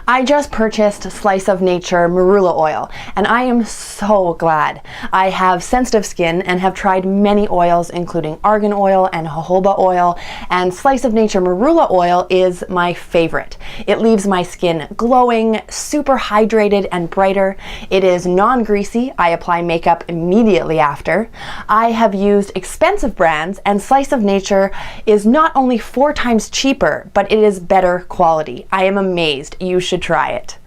I just purchased Slice of Nature Marula oil, and I am so glad. I have sensitive skin and have tried many oils, including argan oil and jojoba oil, and Slice of Nature Marula oil is my favorite. It leaves my skin glowing, super hydrated and brighter. It is non-greasy. I apply makeup immediately after. I have used expensive brands, and Slice of Nature is not only 4 times cheaper, but it is better quality. I am amazed. You should try it.